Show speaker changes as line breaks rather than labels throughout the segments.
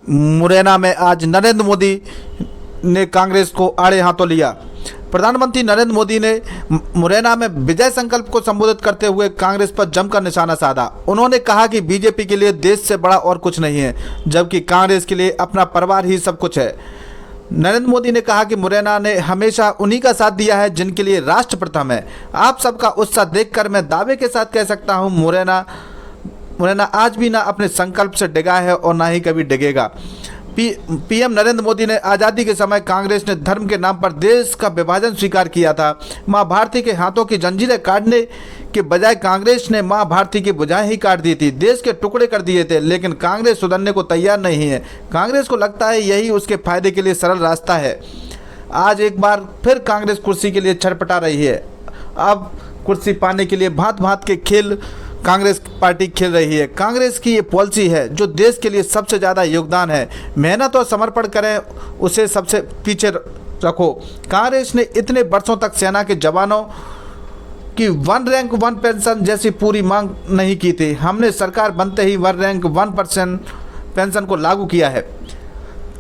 मुरैना में आज नरेंद्र मोदी ने कांग्रेस को आड़े हाथों लिया। प्रधानमंत्री नरेंद्र मोदी ने मुरैना में विजय संकल्प को संबोधित करते हुए कांग्रेस पर जमकर निशाना साधा। उन्होंने कहा कि बीजेपी के लिए देश से बड़ा और कुछ नहीं है, जबकि कांग्रेस के लिए अपना परिवार ही सब कुछ है। नरेंद्र मोदी ने कहा कि मुरैना ने हमेशा उन्हीं का साथ दिया है जिनके लिए राष्ट्र प्रथम है। आप सबका उत्साह देखकर मैं दावे के साथ कह सकता हूं, मुरैना आज भी ना अपने संकल्प से डिगा है और ना ही कभी डिगेगा। पीएम नरेंद्र मोदी ने आज़ादी के समय कांग्रेस ने धर्म के नाम पर देश का विभाजन स्वीकार किया था। मां भारती के हाथों की जंजीरें काटने के बजाय कांग्रेस ने मां भारती की भुजाएं ही काट दी थी, देश के टुकड़े कर दिए थे। लेकिन कांग्रेस सुधरने को तैयार नहीं है। कांग्रेस को लगता है यही उसके फायदे के लिए सरल रास्ता है। आज एक बार फिर कांग्रेस कुर्सी के लिए छटपटा रही है। अब कुर्सी पाने के लिए भांत भांत के खेल कांग्रेस पार्टी खेल रही है। कांग्रेस की ये पॉलिसी है जो देश के लिए सबसे ज़्यादा योगदान है। मेहनत और समर्पण करें, उसे सबसे पीछे रखो। कांग्रेस ने इतने वर्षों तक सेना के जवानों की 1 रैंक 1 पेंशन जैसी पूरी मांग नहीं की थी। हमने सरकार बनते ही 1 रैंक 1% पेंशन को लागू किया है।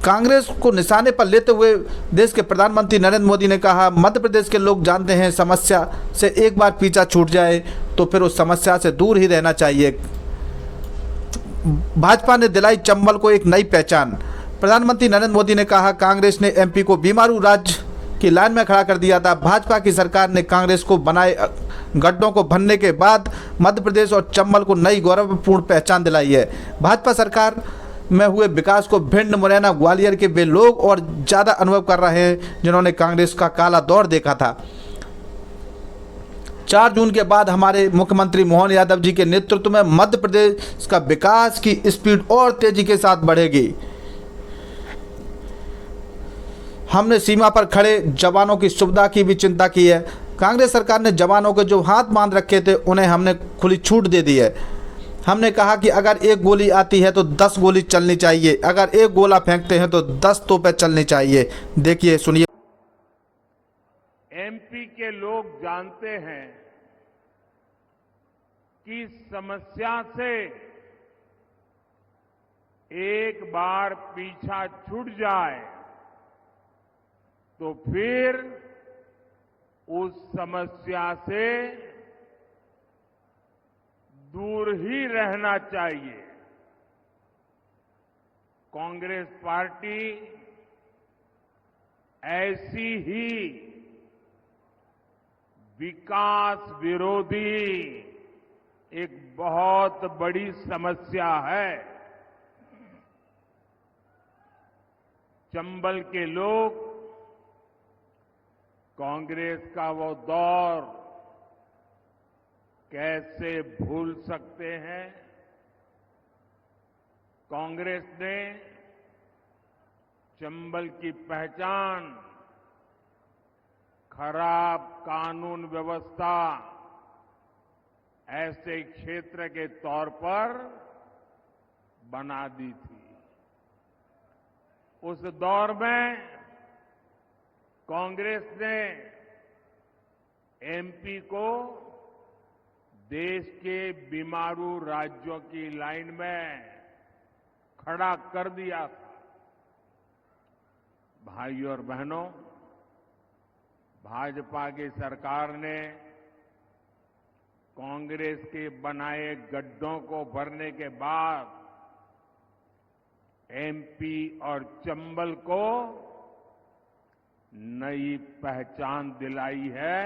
कांग्रेस को निशाने पर लेते हुए देश के प्रधानमंत्री नरेंद्र मोदी ने कहा, मध्य प्रदेश के लोग जानते हैं समस्या से एक बार पीछा छूट जाए तो फिर उस समस्या से दूर ही रहना चाहिए। भाजपा ने दिलाई चंबल को एक नई पहचान। प्रधानमंत्री नरेंद्र मोदी ने कहा, कांग्रेस ने एमपी को बीमारू राज्य की लाइन में खड़ा कर दिया था। भाजपा की सरकार ने कांग्रेस को बनाए गड्ढों को भरने के बाद मध्य प्रदेश और चंबल को नई गौरवपूर्ण पहचान दिलाई है। भाजपा सरकार में हुए विकास को भिंड, मुरैना, ग्वालियर के वे लोग और ज़्यादा अनुभव कर रहे हैं जिन्होंने कांग्रेस का काला दौर देखा था। 4 जून के बाद हमारे मुख्यमंत्री मोहन यादव जी के नेतृत्व में मध्य प्रदेश का विकास की स्पीड और तेजी के साथ बढ़ेगी। हमने सीमा पर खड़े जवानों की सुविधा की भी चिंता की है। कांग्रेस सरकार ने जवानों के जो हाथ बांध रखे थे उन्हें हमने खुली छूट दे दी है। हमने कहा कि अगर एक गोली आती है तो 10 गोली चलनी चाहिए, अगर एक गोला फेंकते हैं तो 10 तोपें चलनी चाहिए। देखिए, सुनिए।
एमपी के लोग जानते हैं कि समस्या से एक बार पीछा छूट जाए तो फिर उस समस्या से दूर ही रहना चाहिए। कांग्रेस पार्टी ऐसी ही विकास विरोधी एक बहुत बड़ी समस्या है। चंबल के लोग कांग्रेस का वो दौर कैसे भूल सकते हैं। कांग्रेस ने चंबल की पहचान खराब कानून व्यवस्था ऐसे क्षेत्र के तौर पर बना दी थी। उस दौर में कांग्रेस ने एमपी को देश के बीमारू राज्यों की लाइन में खड़ा कर दिया था। भाइयों और बहनों, भाजपा की सरकार ने कांग्रेस के बनाए गड्ढों को भरने के बाद एमपी और चंबल को नई पहचान दिलाई है,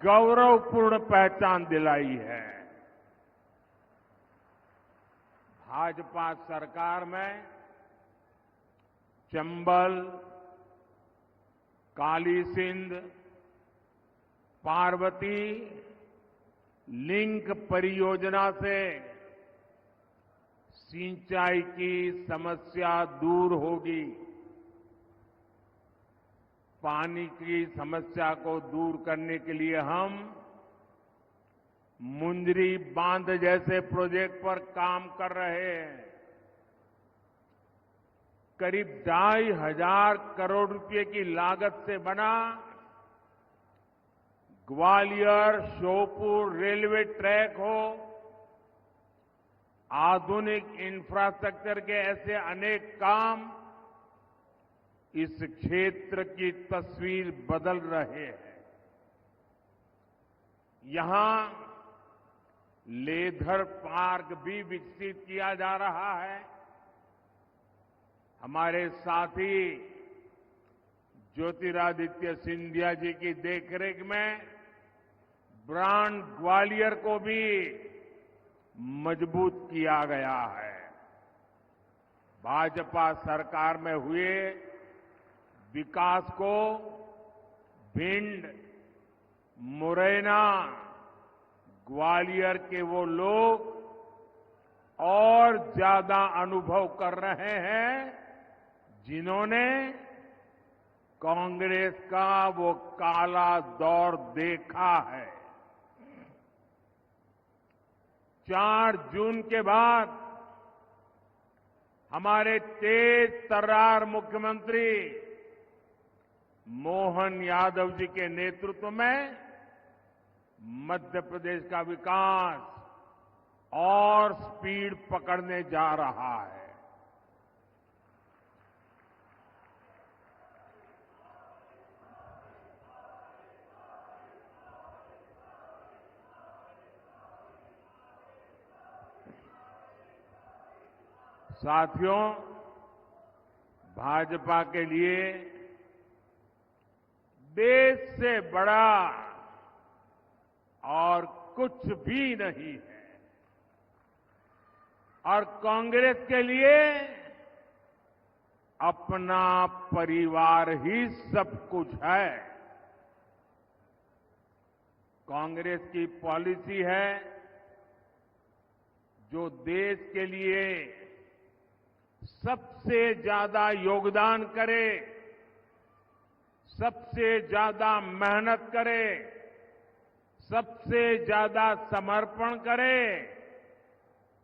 गौरवपूर्ण पहचान दिलाई है। भाजपा सरकार में चंबल, काली सिंध, पार्वती लिंक परियोजना से सिंचाई की समस्या दूर होगी। पानी की समस्या को दूर करने के लिए हम मुंदरी बांध जैसे प्रोजेक्ट पर काम कर रहे हैं। करीब 2,500 करोड़ रुपए की लागत से बना ग्वालियर श्योपुर रेलवे ट्रैक हो, आधुनिक इंफ्रास्ट्रक्चर के ऐसे अनेक काम इस क्षेत्र की तस्वीर बदल रहे हैं। यहां लेदर पार्क भी विकसित किया जा रहा है। हमारे साथी ज्योतिरादित्य सिंधिया जी की देखरेख में ब्रांड ग्वालियर को भी मजबूत किया गया है। भाजपा सरकार में हुए विकास को भिंड, मुरैना, ग्वालियर के वो लोग और ज्यादा अनुभव कर रहे हैं जिन्होंने कांग्रेस का वो काला दौर देखा है। 4 जून के बाद हमारे तेज तर्रार मुख्यमंत्री मोहन यादव जी के नेतृत्व में मध्य प्रदेश का विकास और स्पीड पकड़ने जा रहा है। साथियों, भाजपा के लिए देश से बड़ा और कुछ भी नहीं है और कांग्रेस के लिए अपना परिवार ही सब कुछ है। कांग्रेस की पॉलिसी है जो देश के लिए सबसे ज्यादा योगदान करे, सबसे ज्यादा मेहनत करे, सबसे ज्यादा समर्पण करे,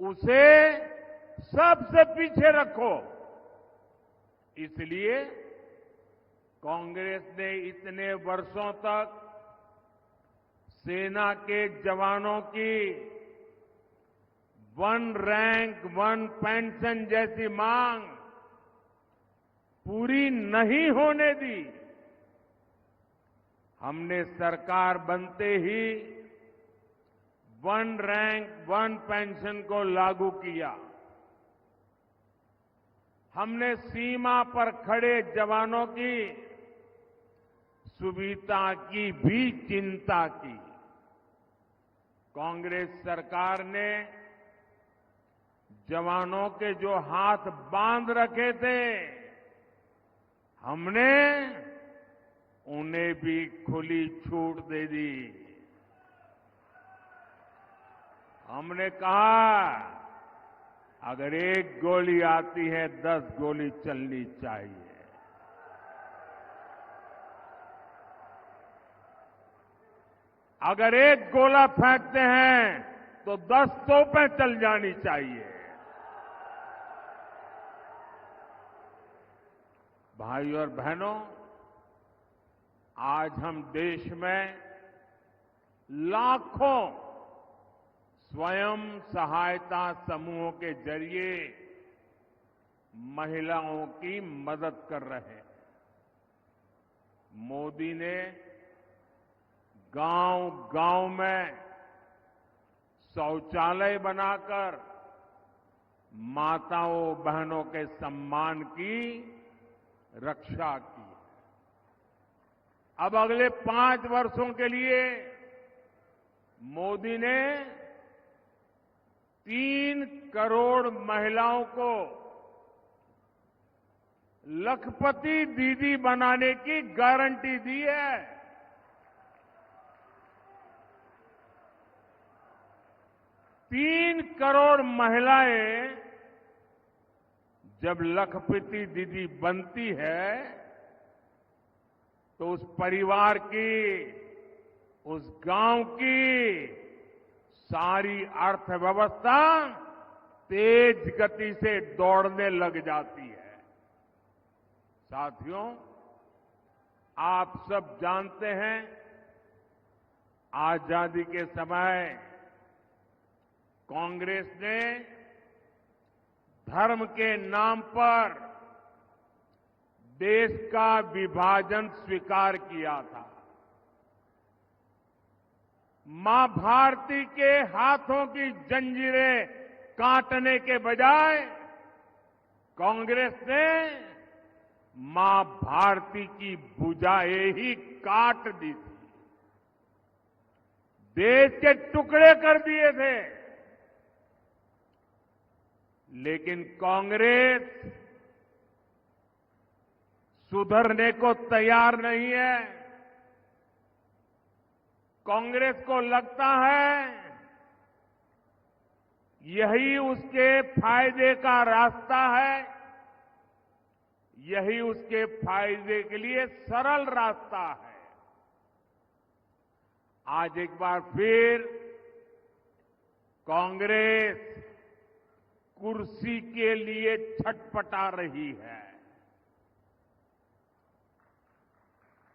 उसे सबसे पीछे रखो। इसलिए कांग्रेस ने इतने वर्षों तक सेना के जवानों की 1 रैंक 1 पेंशन जैसी मांग पूरी नहीं होने दी। हमने सरकार बनते ही 1 रैंक 1 पेंशन को लागू किया। हमने सीमा पर खड़े जवानों की सुविधा की भी चिंता की। कांग्रेस सरकार ने जवानों के जो हाथ बांध रखे थे, हमने उन्हें भी खुली छूट दे दी। हमने कहा अगर 1 गोली आती है 10 गोली चलनी चाहिए। अगर 1 गोला फेंकते हैं तो 10 तोपें चल जानी चाहिए। भाई और बहनों, आज हम देश में लाखों स्वयं सहायता समूहों के जरिए महिलाओं की मदद कर रहे हैं। मोदी ने गांव-गांव में शौचालय बनाकर माताओं बहनों के सम्मान की रक्षा की। अब अगले 5 वर्षों के लिए मोदी ने 3 करोड़ महिलाओं को लखपति दीदी बनाने की गारंटी दी है। 3 करोड़ महिलाएं जब लखपति दीदी बनती है तो उस परिवार की, उस गांव की सारी अर्थव्यवस्था तेज गति से दौड़ने लग जाती है। साथियों, आप सब जानते हैं आजादी के समय कांग्रेस ने धर्म के नाम पर देश का विभाजन स्वीकार किया था। मां भारती के हाथों की जंजीरें काटने के बजाय कांग्रेस ने मां भारती की भुजाएं ही काट दी थी, देश के टुकड़े कर दिए थे। लेकिन कांग्रेस सुधरने को तैयार नहीं है। कांग्रेस को लगता है यही उसके फायदे का रास्ता है, यही उसके फायदे के लिए सरल रास्ता है। आज एक बार फिर कांग्रेस कुर्सी के लिए छटपटा रही है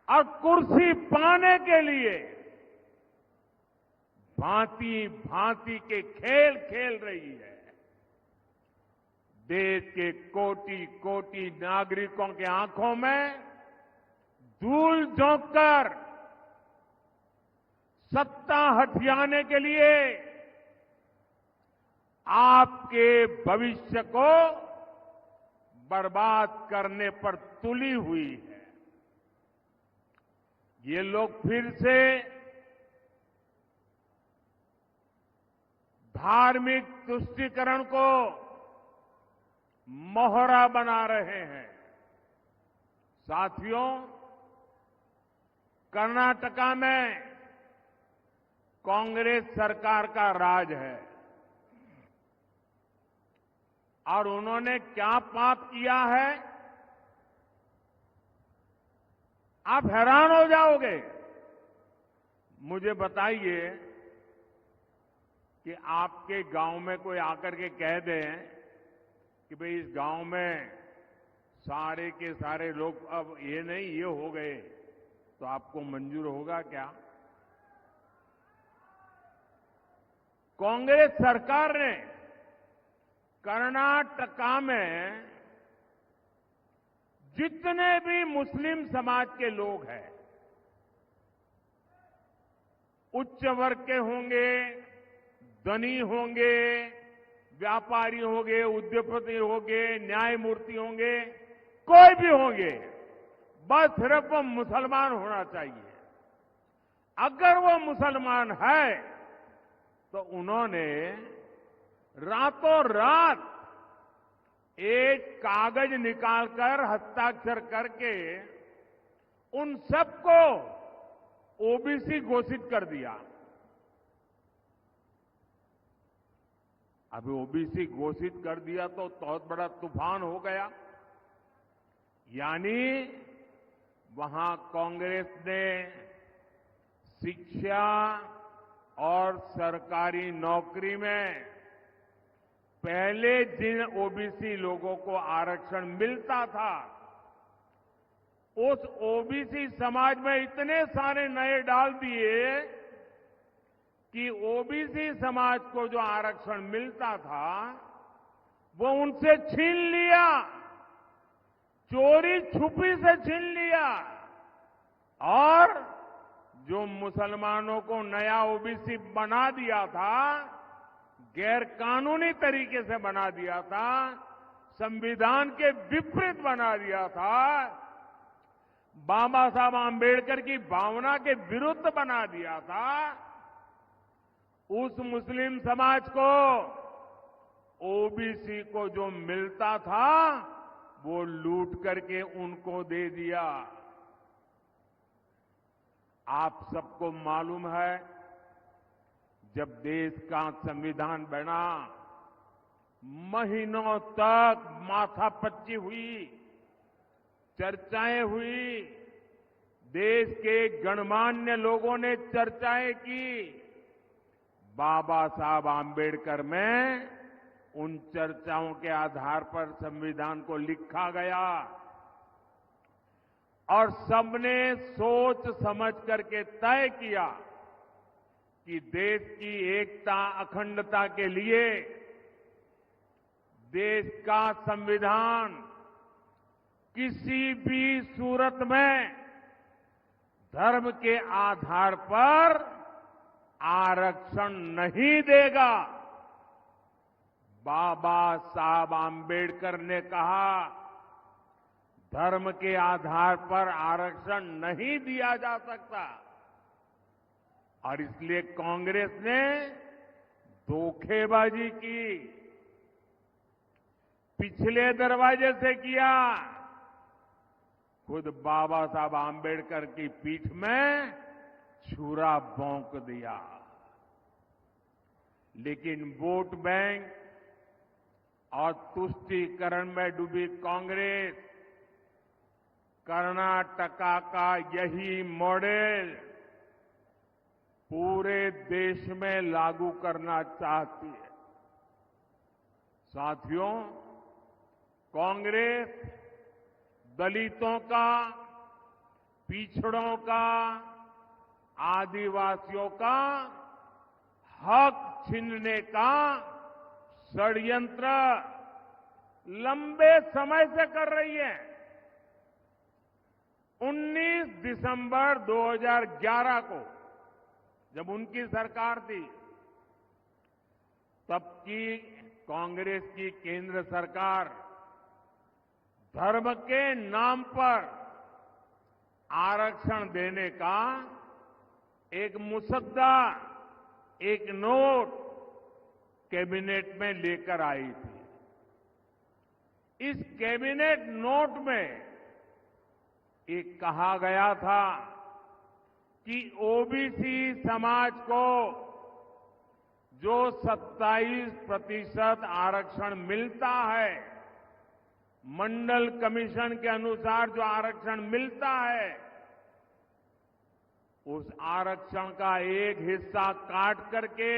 और कुर्सी पाने के लिए भांति भांति के खेल खेल रही है। देश के कोटि कोटि नागरिकों के आंखों में धूल झोंककर सत्ता हथियाने के लिए आपके भविष्य को बर्बाद करने पर तुली हुई है। ये लोग फिर से धार्मिक तुष्टीकरण को मोहरा बना रहे हैं। साथियों, कर्नाटका में कांग्रेस सरकार का राज है और उन्होंने क्या पाप किया है, आप हैरान हो जाओगे। मुझे बताइए कि आपके गांव में कोई आकर के कह दे कि भाई इस गांव में सारे के सारे लोग अब ये नहीं ये हो गए, तो आपको मंजूर होगा क्या? कांग्रेस सरकार ने कर्नाटका में जितने भी मुस्लिम समाज के लोग हैं, उच्च वर्ग के होंगे, धनी होंगे, व्यापारी होंगे, उद्योगपति होंगे, न्यायमूर्ति होंगे, कोई भी होंगे, बस सिर्फ वो मुसलमान होना चाहिए। अगर वो मुसलमान है तो उन्होंने रातों रात एक कागज निकालकर हस्ताक्षर करके उन सबको ओबीसी घोषित कर दिया। अभी ओबीसी घोषित कर दिया तो बहुत बड़ा तूफान हो गया। यानी वहां कांग्रेस ने शिक्षा और सरकारी नौकरी में पहले जिन ओबीसी लोगों को आरक्षण मिलता था, उस ओबीसी समाज में इतने सारे नए डाल दिए कि ओबीसी समाज को जो आरक्षण मिलता था वो उनसे छीन लिया, चोरी छुपी से छीन लिया। और जो मुसलमानों को नया ओबीसी बना दिया था, गैर कानूनी तरीके से बना दिया था, संविधान के विपरीत बना दिया था, बाबा साहब आंबेडकर की भावना के विरुद्ध बना दिया था, उस मुस्लिम समाज को ओबीसी को जो मिलता था वो लूट करके उनको दे दिया। आप सबको मालूम है, जब देश का संविधान बना, महीनों तक माथापच्ची हुई, चर्चाएं हुई, देश के गणमान्य लोगों ने चर्चाएं की। बाबा साहब आंबेडकर में उन चर्चाओं के आधार पर संविधान को लिखा गया और सबने सोच समझ करके तय किया कि देश की एकता अखंडता के लिए देश का संविधान किसी भी सूरत में धर्म के आधार पर आरक्षण नहीं देगा। बाबा साहब आंबेडकर ने कहा, धर्म के आधार पर आरक्षण नहीं दिया जा सकता। और इसलिए कांग्रेस ने धोखेबाजी की, पिछले दरवाजे से किया। खुद बाबा साहब आंबेडकर की पीठ में छुरा भोंक दिया। लेकिन वोट बैंक और तुष्टीकरण में डूबी कांग्रेस कर्नाटका का यही मॉडल पूरे देश में लागू करना चाहती है। साथियों, कांग्रेस दलितों का, पिछड़ों का, आदिवासियों का हक छीनने का षड्यंत्र लंबे समय से कर रही है। 19 दिसंबर 2011 को जब उनकी सरकार थी, तब की कांग्रेस की केंद्र सरकार धर्म के नाम पर आरक्षण देने का एक मुसद्दा, एक नोट कैबिनेट में लेकर आई थी। इस कैबिनेट नोट में एक कहा गया था कि ओबीसी समाज को जो 27% आरक्षण मिलता है, मंडल कमीशन के अनुसार जो आरक्षण मिलता है, उस आरक्षण का एक हिस्सा काट करके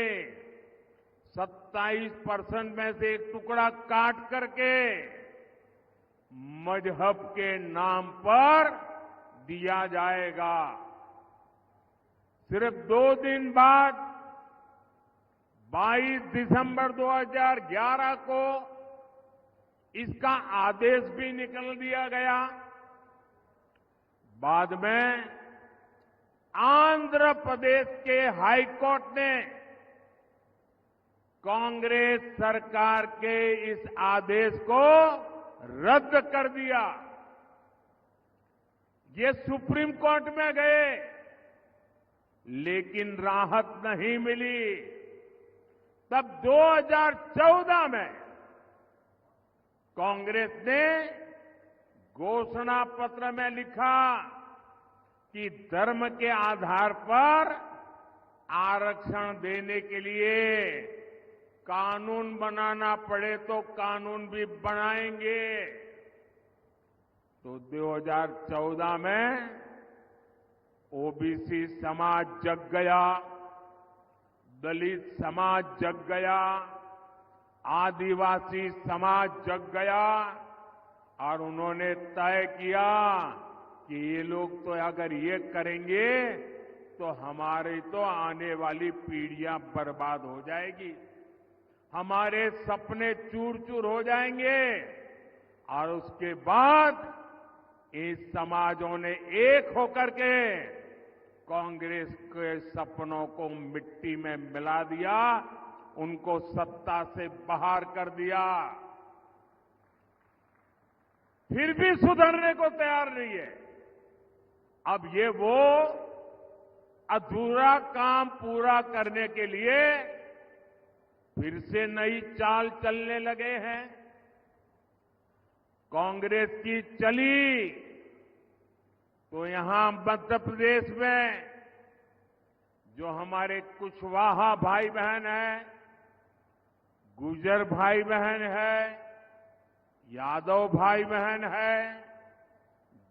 27% में से एक टुकड़ा काट करके मजहब के नाम पर दिया जाएगा। सिर्फ 2 दिन बाद 22 दिसंबर 2011 को इसका आदेश भी निकल दिया गया। बाद में आंध्र प्रदेश के हाई कोर्ट ने कांग्रेस सरकार के इस आदेश को रद्द कर दिया। ये सुप्रीम कोर्ट में गए, लेकिन राहत नहीं मिली। तब 2014 में कांग्रेस ने घोषणा पत्र में लिखा कि धर्म के आधार पर आरक्षण देने के लिए कानून बनाना पड़े तो कानून भी बनाएंगे। तो 2014 में ओबीसी समाज जग गया, दलित समाज जग गया, आदिवासी समाज जग गया और उन्होंने तय किया कि ये लोग तो अगर ये करेंगे तो हमारी तो आने वाली पीढ़ियां बर्बाद हो जाएगी, हमारे सपने चूर चूर हो जाएंगे। और उसके बाद इस समाजों ने एक होकर के कांग्रेस के सपनों को मिट्टी में मिला दिया, उनको सत्ता से बाहर कर दिया। फिर भी सुधरने को तैयार नहीं है। अब ये वो अधूरा काम पूरा करने के लिए फिर से नई चाल चलने लगे हैं। कांग्रेस की चली तो यहां मध्य प्रदेश में जो हमारे कुशवाहा भाई बहन हैं, गुर्जर भाई बहन है, यादव भाई बहन है,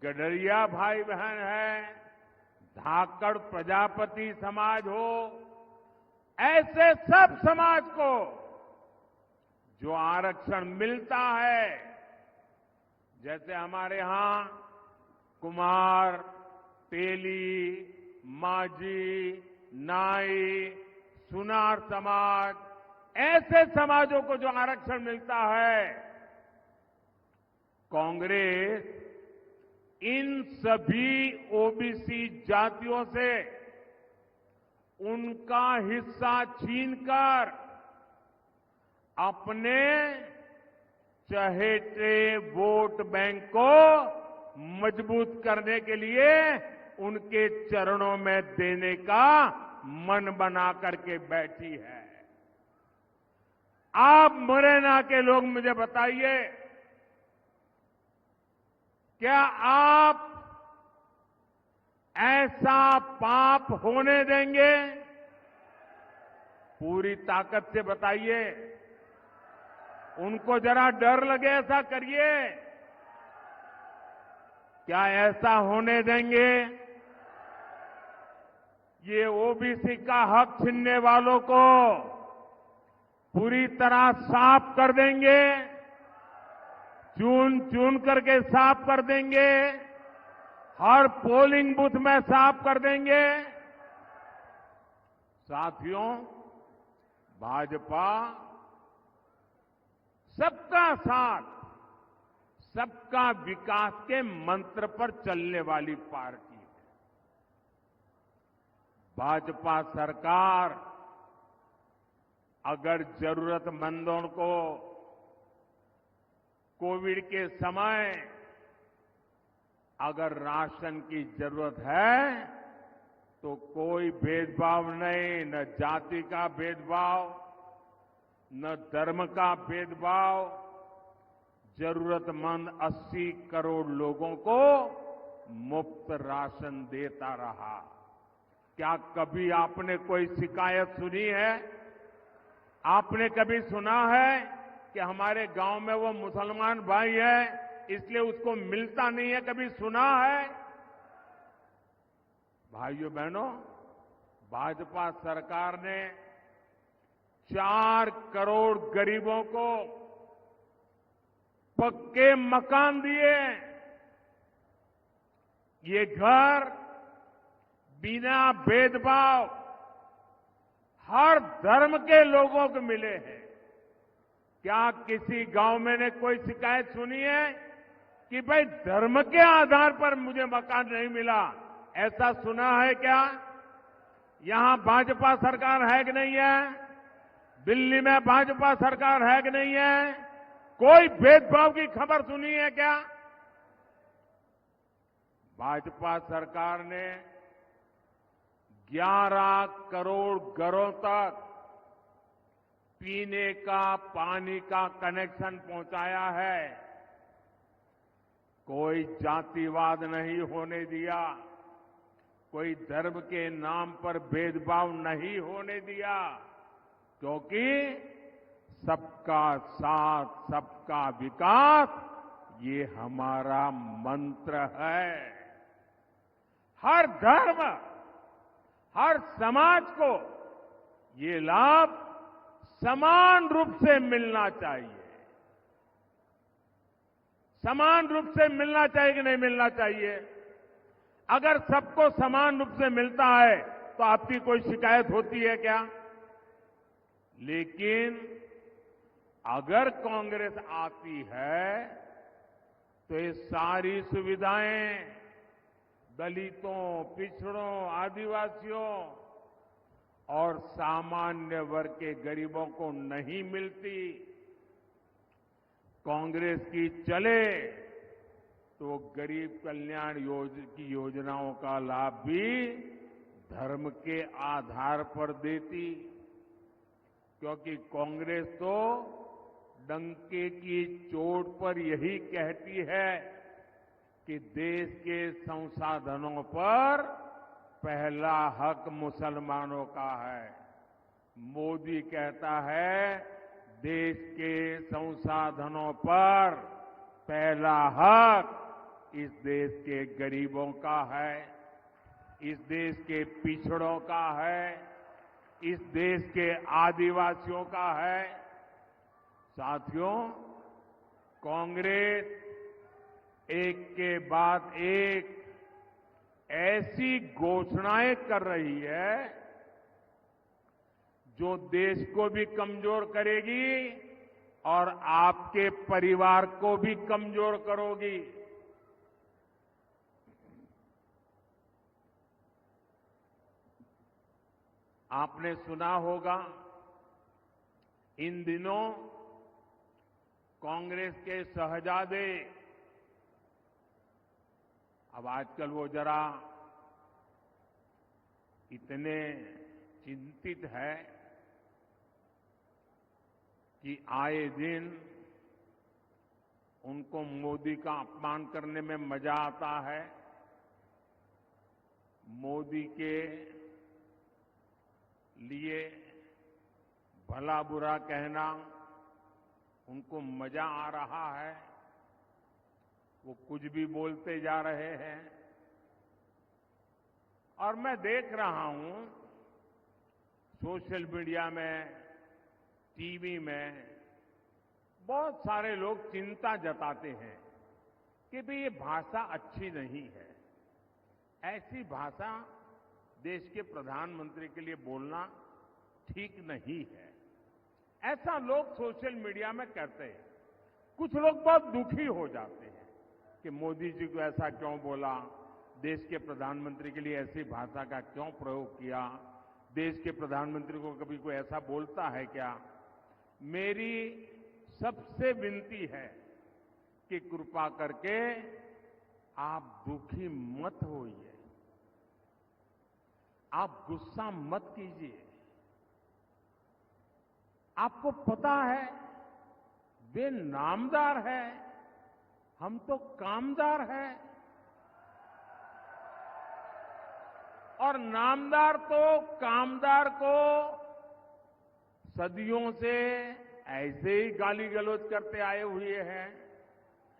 गडरिया भाई बहन है, धाकड़ प्रजापति समाज हो, ऐसे सब समाज को जो आरक्षण मिलता है, जैसे हमारे यहां कुमार, तेली, माझी, नाई, सुनार समाज, ऐसे समाजों को जो आरक्षण मिलता है, कांग्रेस इन सभी ओबीसी जातियों से उनका हिस्सा छीनकर अपने चहेते वोट बैंक को मजबूत करने के लिए उनके चरणों में देने का मन बना करके बैठी है। आप मुरैना के लोग मुझे बताइए, क्या आप ऐसा पाप होने देंगे? पूरी ताकत से बताइए। उनको जरा डर लगे, ऐसा करिए। क्या ऐसा होने देंगे? ये ओबीसी का हक छीनने वालों को पूरी तरह साफ कर देंगे, चुन चुन करके साफ कर देंगे, हर पोलिंग बूथ में साफ कर देंगे। साथियों, भाजपा सबका साथ, सबका विकास के मंत्र पर चलने वाली पार्टी है। भाजपा सरकार अगर जरूरतमंदों को कोविड के समय अगर राशन की जरूरत है तो कोई भेदभाव नहीं, न जाति का भेदभाव, न धर्म का भेदभाव, जरूरतमंद 80 करोड़ लोगों को मुफ्त राशन देता रहा। क्या कभी आपने कोई शिकायत सुनी है? आपने कभी सुना है कि हमारे गांव में वो मुसलमान भाई है इसलिए उसको मिलता नहीं है? कभी सुना है? भाइयों बहनों, भाजपा सरकार ने 4 करोड़ गरीबों को पक्के मकान दिए। ये घर बिना भेदभाव हर धर्म के लोगों को मिले हैं। क्या किसी गांव में ने कोई शिकायत सुनी है कि भाई धर्म के आधार पर मुझे मकान नहीं मिला? ऐसा सुना है क्या? यहां भाजपा सरकार है कि नहीं है? दिल्ली में भाजपा सरकार है कि नहीं है? कोई भेदभाव की खबर सुनी है क्या? भाजपा सरकार ने 11 करोड़ घरों तक पीने का पानी का कनेक्शन पहुंचाया है। कोई जातिवाद नहीं होने दिया, कोई धर्म के नाम पर भेदभाव नहीं होने दिया, क्योंकि सबका साथ, सबका विकास ये हमारा मंत्र है। हर धर्म, हर समाज को ये लाभ समान रूप से मिलना चाहिए। समान रूप से मिलना चाहिए कि नहीं मिलना चाहिए? अगर सबको समान रूप से मिलता है तो आपकी कोई शिकायत होती है क्या? लेकिन अगर कांग्रेस आती है तो ये सारी सुविधाएं दलितों, पिछड़ों, आदिवासियों और सामान्य वर्ग के गरीबों को नहीं मिलती। कांग्रेस की चले तो गरीब कल्याण की योजनाओं का लाभ भी धर्म के आधार पर देती, क्योंकि कांग्रेस तो डंके की चोट पर यही कहती है कि देश के संसाधनों पर पहला हक मुसलमानों का है। मोदी कहता है देश के संसाधनों पर पहला हक इस देश के गरीबों का है, इस देश के पिछड़ों का है, इस देश के आदिवासियों का है। साथियों, कांग्रेस एक के बाद एक ऐसी घोषणाएं कर रही है जो देश को भी कमजोर करेगी और आपके परिवार को भी कमजोर करोगी। आपने सुना होगा इन दिनों कांग्रेस के शहजादे, अब आजकल वो जरा इतने चिंतित है कि आए दिन उनको मोदी का अपमान करने में मजा आता है। मोदी के लिए भला बुरा कहना उनको मजा आ रहा है। वो कुछ भी बोलते जा रहे हैं और मैं देख रहा हूं सोशल मीडिया में, टीवी में बहुत सारे लोग चिंता जताते हैं कि भाई ये भाषा अच्छी नहीं है। ऐसी भाषा देश के प्रधानमंत्री के लिए बोलना ठीक नहीं है, ऐसा लोग सोशल मीडिया में कहते हैं। कुछ लोग बहुत दुखी हो जाते हैं कि मोदी जी को ऐसा क्यों बोला, देश के प्रधानमंत्री के लिए ऐसी भाषा का क्यों प्रयोग किया, देश के प्रधानमंत्री को कभी कोई ऐसा बोलता है क्या। मेरी सबसे विनती है कि कृपा करके आप दुखी मत होइए, आप गुस्सा मत कीजिए। आपको पता है वे नामदार है, हम तो कामदार हैं। और नामदार तो कामदार को सदियों से ऐसे ही गाली गलौज करते आए हुए हैं,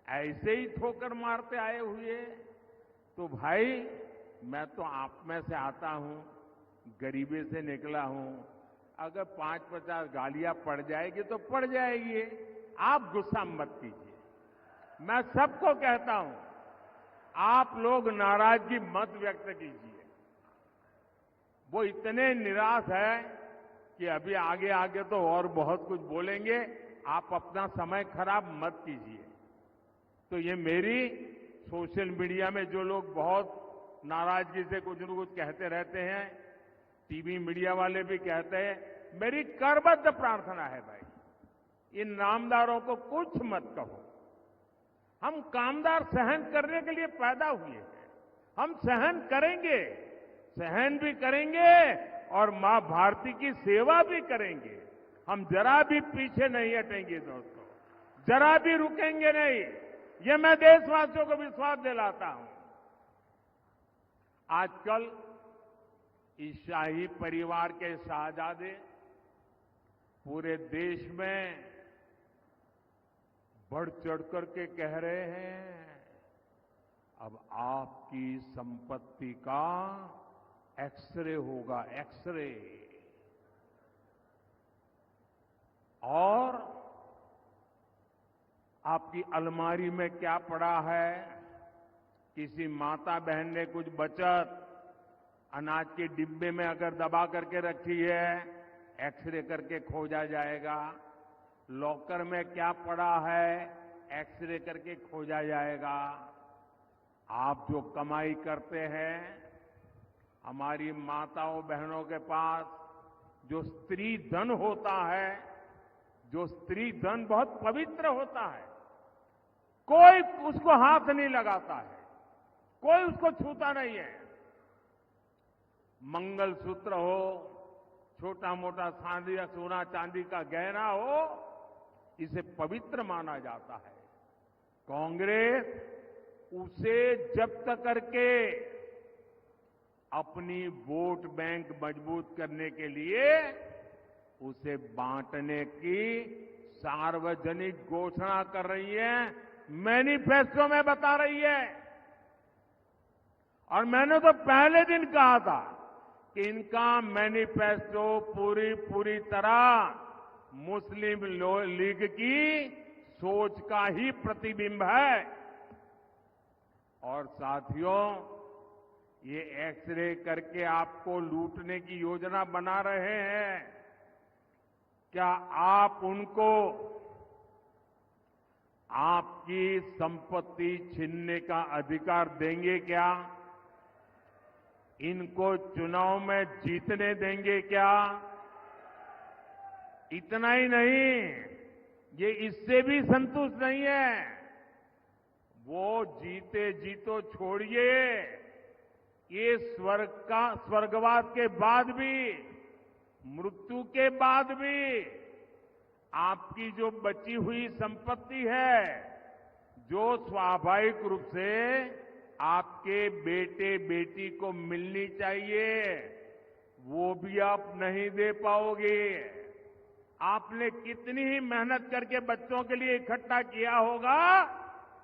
ऐसे ही ठोकर मारते आए हुए। तो भाई मैं तो आप में से आता हूं, गरीबी से निकला हूं। अगर 5-50 गालियां पड़ जाएगी तो पड़ जाएगी, आप गुस्सा मत कीजिए। मैं सबको कहता हूं आप लोग नाराजगी मत व्यक्त कीजिए। वो इतने निराश है कि अभी आगे आगे तो और बहुत कुछ बोलेंगे, आप अपना समय खराब मत कीजिए। तो ये मेरी सोशल मीडिया में जो लोग बहुत नाराजगी से कुछ न कुछ कहते रहते हैं, टीवी मीडिया वाले भी कहते हैं, मेरी करबद्ध प्रार्थना है भाई इन नामदारों को कुछ मत कहो। हम कामदार सहन करने के लिए पैदा हुए हैं, हम सहन करेंगे, सहन भी करेंगे और मां भारती की सेवा भी करेंगे। हम जरा भी पीछे नहीं हटेंगे दोस्तों, जरा भी रुकेंगे नहीं। ये मैं देशवासियों को विश्वास दिलाता हूं। आजकल इस शाही परिवार के शहजादे पूरे देश में बढ़ चढ़ करके कह रहे हैं अब आपकी संपत्ति का एक्सरे होगा, एक्सरे। और आपकी अलमारी में क्या पड़ा है, किसी माता बहन ने कुछ बचत अनाज के डिब्बे में अगर दबा करके रखी है, एक्सरे करके खोजा जाएगा। लॉकर में क्या पड़ा है, एक्सरे करके खोजा जाएगा। आप जो कमाई करते हैं, हमारी माताओं बहनों के पास जो स्त्री धन होता है, जो स्त्री धन बहुत पवित्र होता है, कोई उसको हाथ नहीं लगाता है, कोई उसको छूता नहीं है। मंगलसूत्र हो, छोटा मोटा सोना चांदी का गहना हो, इसे पवित्र माना जाता है। कांग्रेस उसे जब्त करके अपनी वोट बैंक मजबूत करने के लिए उसे बांटने की सार्वजनिक घोषणा कर रही है, मैनिफेस्टो में बता रही है। और मैंने तो पहले दिन कहा था कि इनका मैनिफेस्टो पूरी तरह मुस्लिम लीग की सोच का ही प्रतिबिंब है। और साथियों, ये एक्सरे करके आपको लूटने की योजना बना रहे हैं। क्या आप उनको आपकी संपत्ति छीनने का अधिकार देंगे क्या? इनको चुनाव में जीतने देंगे क्या? इतना ही नहीं, ये इससे भी संतुष्ट नहीं है। वो जीते जीतो छोड़िए, ये स्वर्गवास के बाद भी, मृत्यु के बाद भी आपकी जो बची हुई संपत्ति है, जो स्वाभाविक रूप से आपके बेटे बेटी को मिलनी चाहिए, वो भी आप नहीं दे पाओगे। आपने कितनी ही मेहनत करके बच्चों के लिए इकट्ठा किया होगा।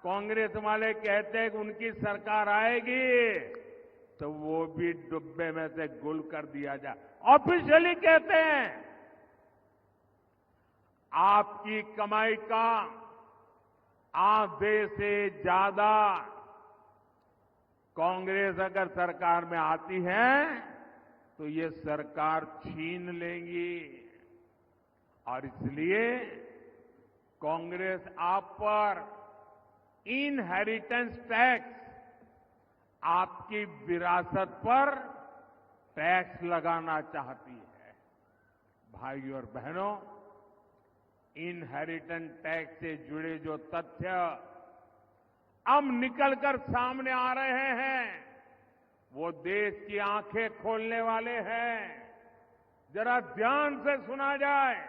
कांग्रेस वाले कहते हैं कि उनकी सरकार आएगी तो वो भी डुब्बे में से गुल कर दिया जाए। ऑफिशियली कहते हैं आपकी कमाई का आधे से ज्यादा कांग्रेस अगर सरकार में आती है तो ये सरकार छीन लेंगी। और इसलिए कांग्रेस आप पर इनहेरिटेंस टैक्स, आपकी विरासत पर टैक्स लगाना चाहती है। भाइयों और बहनों, इनहेरिटेंस टैक्स से जुड़े जो तथ्य अब निकलकर सामने आ रहे हैं, वो देश की आंखें खोलने वाले हैं। जरा ध्यान से सुना जाए,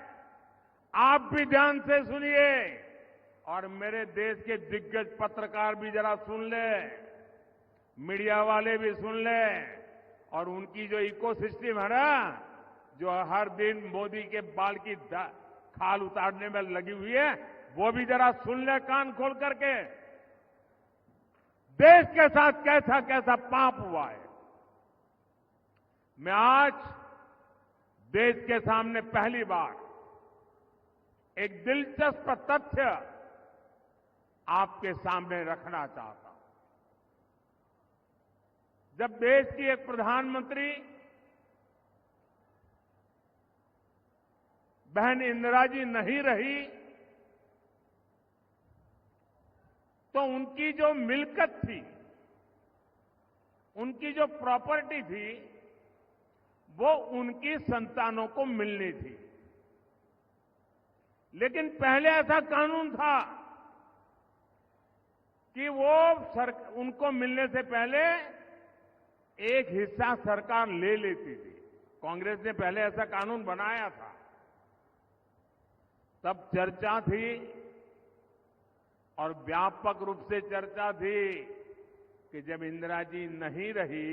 आप भी ध्यान से सुनिए और मेरे देश के दिग्गज पत्रकार भी जरा सुन ले, मीडिया वाले भी सुन ले, और उनकी जो इकोसिस्टम है ना, जो हर दिन मोदी के बाल की खाल उतारने में लगी हुई है, वो भी जरा सुन ले कान खोल करके। देश के साथ कैसा कैसा पाप हुआ है। मैं आज देश के सामने पहली बार एक दिलचस्प तथ्य आपके सामने रखना चाहता हूं। जब देश की एक प्रधानमंत्री बहन इंदिरा जी नहीं रही तो उनकी जो मिल्कत थी, उनकी जो प्रॉपर्टी थी, वो उनकी संतानों को मिलनी थी। लेकिन पहले ऐसा कानून था कि वो उनको मिलने से पहले एक हिस्सा सरकार ले लेती थी। कांग्रेस ने पहले ऐसा कानून बनाया था। तब चर्चा थी और व्यापक रूप से चर्चा थी कि जब इंदिरा जी नहीं रही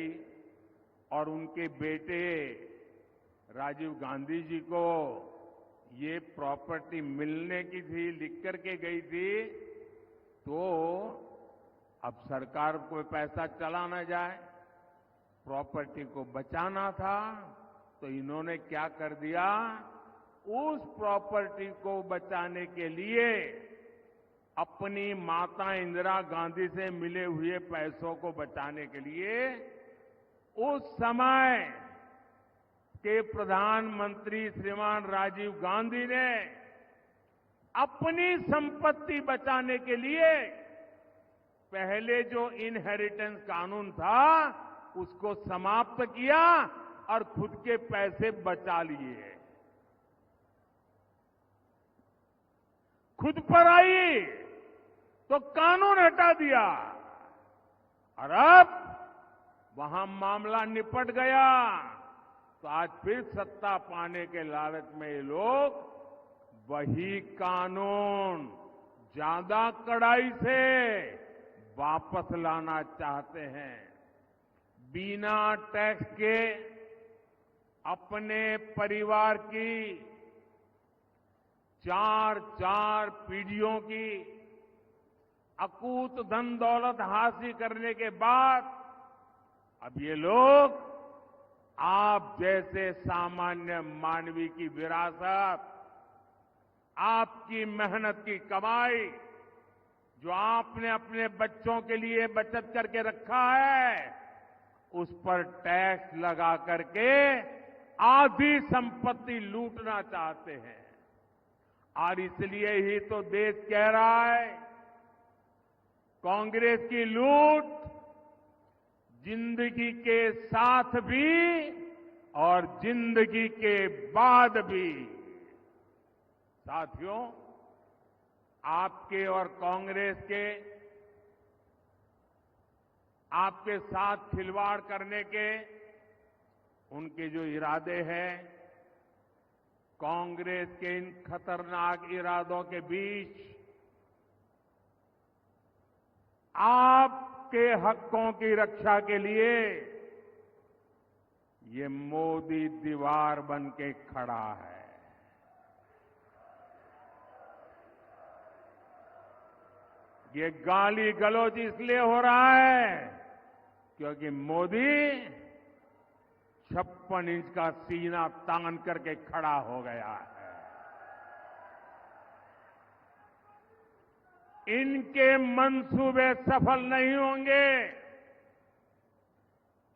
और उनके बेटे राजीव गांधी जी को ये प्रॉपर्टी मिलने की थी, लिख करके गई थी, तो अब सरकार को पैसा चला ना जाए, प्रॉपर्टी को बचाना था, तो इन्होंने क्या कर दिया, उस प्रॉपर्टी को बचाने के लिए अपनी माता इंदिरा गांधी से मिले हुए पैसों को बचाने के लिए उस समय के प्रधानमंत्री श्रीमान राजीव गांधी ने अपनी संपत्ति बचाने के लिए पहले जो इनहेरिटेंस कानून था उसको समाप्त किया और खुद के पैसे बचा लिए। खुद पर आई तो कानून हटा दिया और अब वहां मामला निपट गया। तो आज फिर सत्ता पाने के लालच में ये लोग वही कानून ज्यादा कड़ाई से वापस लाना चाहते हैं। बिना टैक्स के अपने परिवार की 4 पीढ़ियों की अकूत धन दौलत हासिल करने के बाद अब ये लोग आप जैसे सामान्य मानवी की विरासत, आपकी मेहनत की कमाई, जो आपने अपने बच्चों के लिए बचत करके रखा है, उस पर टैक्स लगा करके आधी संपत्ति लूटना चाहते हैं। और इसलिए ही तो देश कह रहा है कांग्रेस की लूट जिंदगी के साथ भी और जिंदगी के बाद भी। साथियों, आपके और कांग्रेस के आपके साथ खिलवाड़ करने के उनके जो इरादे हैं, कांग्रेस के इन खतरनाक इरादों के बीच आपके हकों की रक्षा के लिए ये मोदी दीवार बन के खड़ा है। ये गाली गलौज इसलिए हो रहा है क्योंकि मोदी 56 इंच का सीना तान करके खड़ा हो गया है। इनके मंसूबे सफल नहीं होंगे,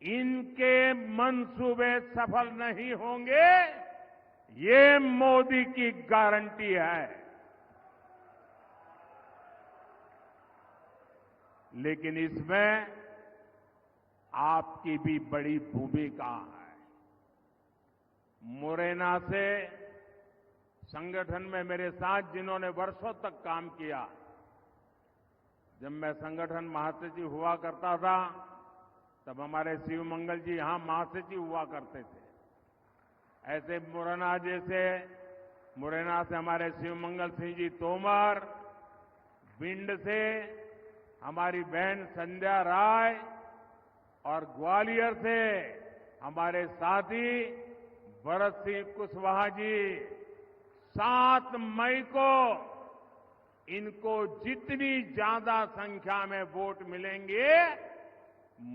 इनके मंसूबे सफल नहीं होंगे, ये मोदी की गारंटी है। लेकिन इसमें आपकी भी बड़ी भूमिका है। मुरैना से संगठन में मेरे साथ जिन्होंने वर्षों तक काम किया, जब मैं संगठन महासचिव हुआ करता था तब हमारे शिव मंगल जी यहां महासचिव हुआ करते थे। ऐसे मुरैना से हमारे शिव मंगल सिंह जी तोमर, भिंड से हमारी बहन संध्या राय और ग्वालियर से हमारे साथी भरत सिंह कुशवाहा जी 7 मई को इनको जितनी ज्यादा संख्या में वोट मिलेंगे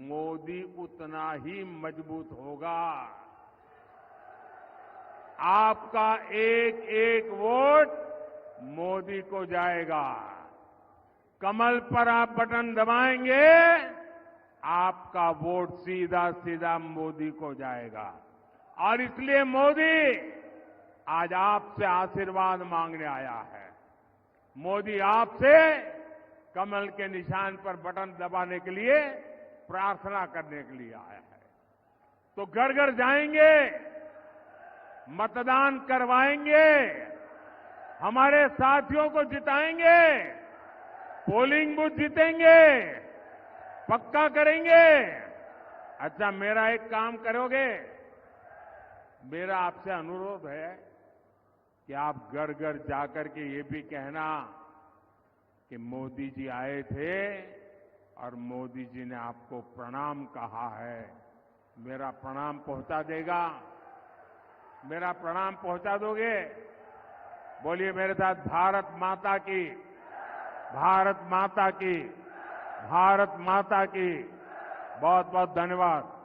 मोदी उतना ही मजबूत होगा। आपका एक एक वोट मोदी को जाएगा। कमल पर आप बटन दबाएंगे, आपका वोट सीधा सीधा मोदी को जाएगा। और इसलिए मोदी आज आपसे आशीर्वाद मांगने आया है। मोदी आपसे कमल के निशान पर बटन दबाने के लिए प्रार्थना करने के लिए आया है। तो घर घर जाएंगे, मतदान करवाएंगे, हमारे साथियों को जिताएंगे, पोलिंग बूथ जीतेंगे, पक्का करेंगे। अच्छा, मेरा एक काम करोगे? मेरा आपसे अनुरोध है कि आप घर घर जाकर के ये भी कहना कि मोदी जी आए थे और मोदी जी ने आपको प्रणाम कहा है। मेरा प्रणाम पहुंचा देगा? मेरा प्रणाम पहुंचा दोगे? बोलिए मेरे साथ, भारत माता की, भारत माता की, भारत माता की। बहुत बहुत धन्यवाद।